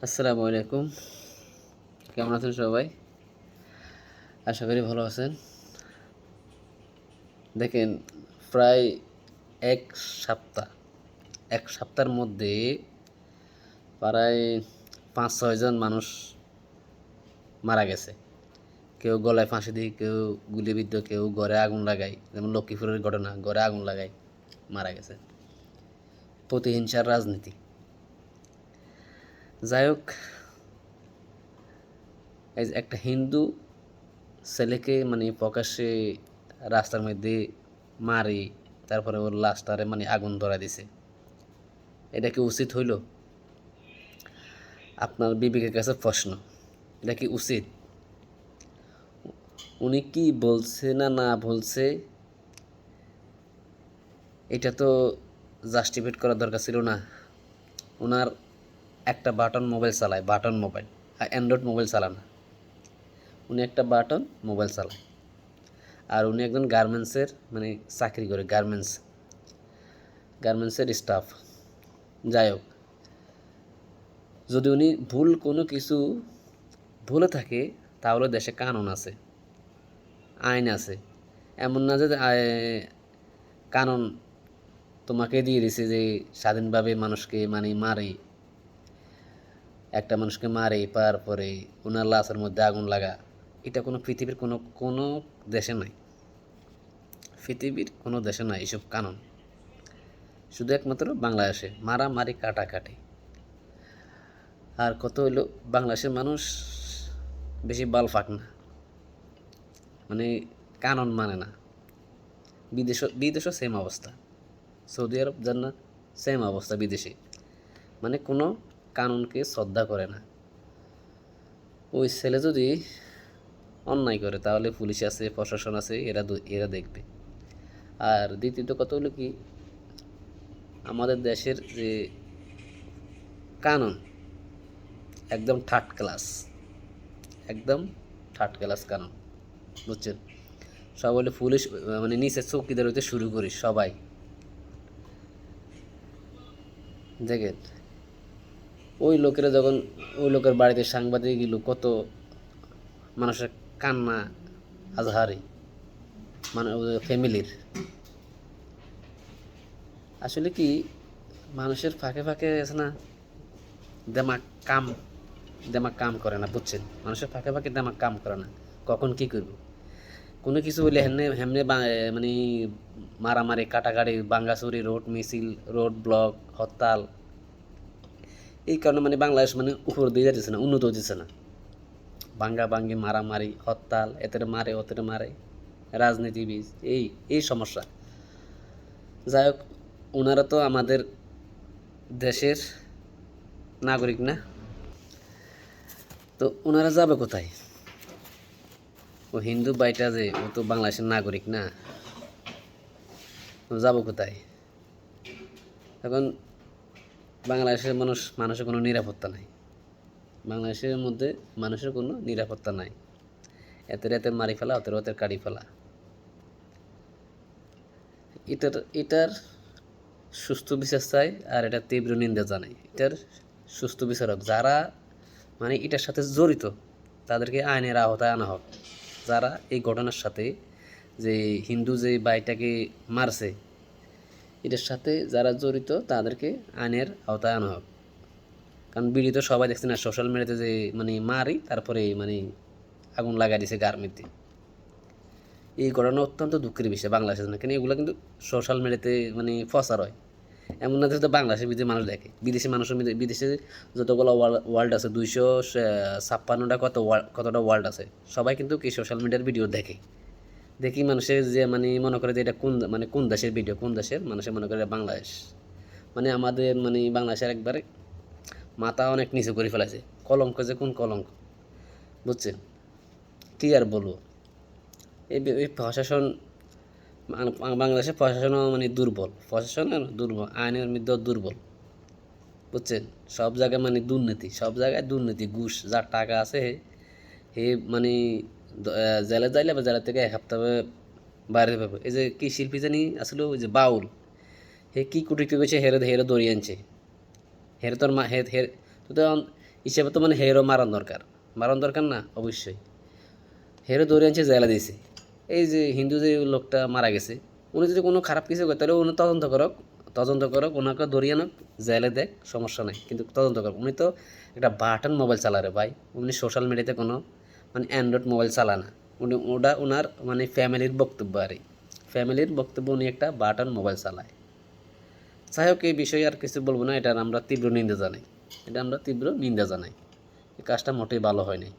আসসালামু আলাইকুম। কেমন আছেন সবাই? আশা করি ভালো আছেন। দেখেন, প্রায় এক সপ্তাহ এক সপ্তাহের মধ্যে প্রায় ৫-৬ জন মানুষ মারা গেছে। কেউ গলায় ফাঁসি দিয়ে, কেউ গুলিবিদ্ধ, কেউ ঘরে আগুন লাগায়। যেমন লক্ষ্মীপুরের ঘটনা, ঘরে আগুন লাগায় মারা গেছে। প্রতিহিংসার রাজনীতি। যাই হোক, এই যে একটা হিন্দু ছেলেকে প্রকাশ্যে রাস্তার মধ্যে মারি, তারপরে ওর লাশটারে আগুন ধরায় দিছে। এটা কি উচিত হইল? আপনার বিবেকের কাছে প্রশ্ন, এটা কি উচিত? উনি কি বলছে না না বলছে এটা তো জাস্টিফাইড করার দরকার ছিল না। ওনার একটা বাটন মোবাইল চালায়, বাটন মোবাইল, আর অ্যান্ড্রয়েড মোবাইল চালায় না। উনি একটা বাটন মোবাইল চালায়, আর উনি একজন গার্মেন্টসের চাকরি করে, গার্মেন্টসের স্টাফ। যাই হোক, যদি উনি কোনো কিছু ভুলে থাকে, তাহলে দেশে কানুন আছে, আইন আছে। এমন না যে কানুন তোমাকে দিয়ে দিছে যে স্বাধীনভাবে মানুষকে মারে, একটা মানুষকে মারে, তারপরে ওনার লাশের মধ্যে আগুন লাগা। এটা কোনো পৃথিবীর কোনো কোনো দেশে নাই, পৃথিবীর কোনো দেশে নাই এসব কানুন। শুধু একমাত্র বাংলাদেশে মারামারি, কাটাকাটি। আর কত হইলো, বাংলাদেশের মানুষ বেশি বাল ফাঁক না, কানুন মানে না। বিদেশও সেম অবস্থা, সৌদি আরব যান না, সেম অবস্থা বিদেশে। কোনো কানুনকে শ্রদ্ধা করে না। ওই ছেলে যদি অন্যায় করে, তাহলে পুলিশ আছে, প্রশাসন আছে, এরা দেখবে। আর দ্বিতীয়ত কথা হলো কি, আমাদের দেশের যে কানুন একদম থার্ড ক্লাস, একদম থার্ড ক্লাস কানুন, বুঝছেন? সব হলে পুলিশ, নিচে চৌকিদার হইতে শুরু করি সবাই। দেখেন, ওই লোকের বাড়িতে সাংবাদিক গেল, কত মানুষের কান্না আজহারি, ফ্যামিলির। আসলে কি, মানুষের ফাঁকে ফাঁকে আছে না, দেমাগ কাম দেমাগ কাম করে না, বুঝছেন? মানুষের ফাঁকে ফাঁকে দেমাগ কাম করে না, কখন কি করব। কোনো কিছু হইলে হেমনে হেমনে মারামারি, কাটাকাটি, বাঙ্গাচুরি, রোড মিছিল, রোড ব্লক, হরতাল। এই কারণে বাংলাদেশ উপর দিয়ে যাচ্ছে না, উন্নত হচ্ছে না। ভাঙ্গি, মারামারি, হরতাল, এতের মারে ওতের মারে, রাজনীতিবিদ, এই সমস্যা। যাই হোক, ওনারা তো আমাদের দেশের নাগরিক না, তো ওনারা যাবে কোথায়? ও হিন্দু বাইটা যে, ও তো বাংলাদেশের নাগরিক না, ও যাবো কোথায়? এখন বাংলাদেশের মানুষের কোনো নিরাপত্তা নাই। বাংলাদেশের মধ্যে মানুষের কোনো নিরাপত্তা নাই। এতের মারি ফেলা, ওতের কাটি ফেলা। এটার সুস্থ বিচার চাই, আর এটা তীব্র নিন্দা জানাই। এটার সুস্থ বিচারক যারা এটার সাথে জড়িত, তাদেরকে আইনের আওতায় আনা হোক। যারা এই ঘটনার সাথে, যে হিন্দু যে ভাইটাকে মারছে, এটার সাথে যারা জড়িত, তাদেরকে আইনের আওতায় আনা হোক। কারণ ভিডিও তো সবাই দেখছে না, সোশ্যাল মিডিয়াতে যে মারি, তারপরে আগুন লাগাই দিছে গার্মেন্টে। এই ঘটনা অত্যন্ত দুঃখের বিষয় বাংলাদেশের জন্য। কেন এগুলো কিন্তু সোশ্যাল মিডিয়াতে প্রচার হয়। এমন না যে বাংলাদেশের বিদেশে মানুষ দেখে, বিদেশি মানুষের মধ্যে, বিদেশে যতগুলো ওয়ার্ল্ড আছে, 256টা কতটা ওয়ার্ল্ড আছে, সবাই কিন্তু কি সোশ্যাল মিডিয়ার ভিডিও দেখে। দেখি মানুষের যে মনে করে যে এটা কোন দেশের ভিডিও, কোন দেশের মানুষের মনে করে বাংলাদেশ। আমাদের বাংলাদেশের একবারে মাথা অনেক নিচু করে ফেলেছে। কলঙ্ক যে কোন কলঙ্ক, বুঝছেন? কি আর বলবো, এই প্রশাসন, বাংলাদেশের প্রশাসনও দুর্বল, দুর্বল, আইনের মধ্যেও দুর্বল, বুঝছেন? সব জায়গায় দুর্নীতি, সব জায়গায় দুর্নীতি, ঘুষ। যার টাকা আছে হে জেলে যাইলে, বা জেলা থেকে 1 সপ্তাহ বাইরে পাবে। এই যে কি শিল্পী জানি আসলে, ওই যে বাউল, হে কি কুটি পেয়েছে, হেরে হেরে দড়িয়ে আনছে। হেরে তোর মা হে তো হিসেবে তো মানে হেরো মারান দরকার না অবশ্যই। হেরো ধরে আনছে জেলা দিয়েছে। এই যে হিন্দু যে লোকটা মারা গেছে, উনি যদি কোনো খারাপ কিছু করে তাহলে উনি তদন্ত করক ওনাকে ধরিয়ে আনক, জেলে দেখ, সমস্যা নেই, কিন্তু তদন্ত করক। উনি তো একটা বাটন মোবাইল চালারে ভাই, উনি সোশ্যাল মিডিয়াতে কোনো মানে অ্যান্ড্রয়েড মোবাইল চালা না। ওটা ওনার মানে ফ্যামিলির বক্তব্য আর ফ্যামিলির বক্তব্য, উনি একটা বাটন মোবাইল চালায়। যাই হোক, এই বিষয়ে আর কিছু বলবো না, এটা আমরা তীব্র নিন্দা জানাই। এই কাজটা মোটেই ভালো হয় নাই।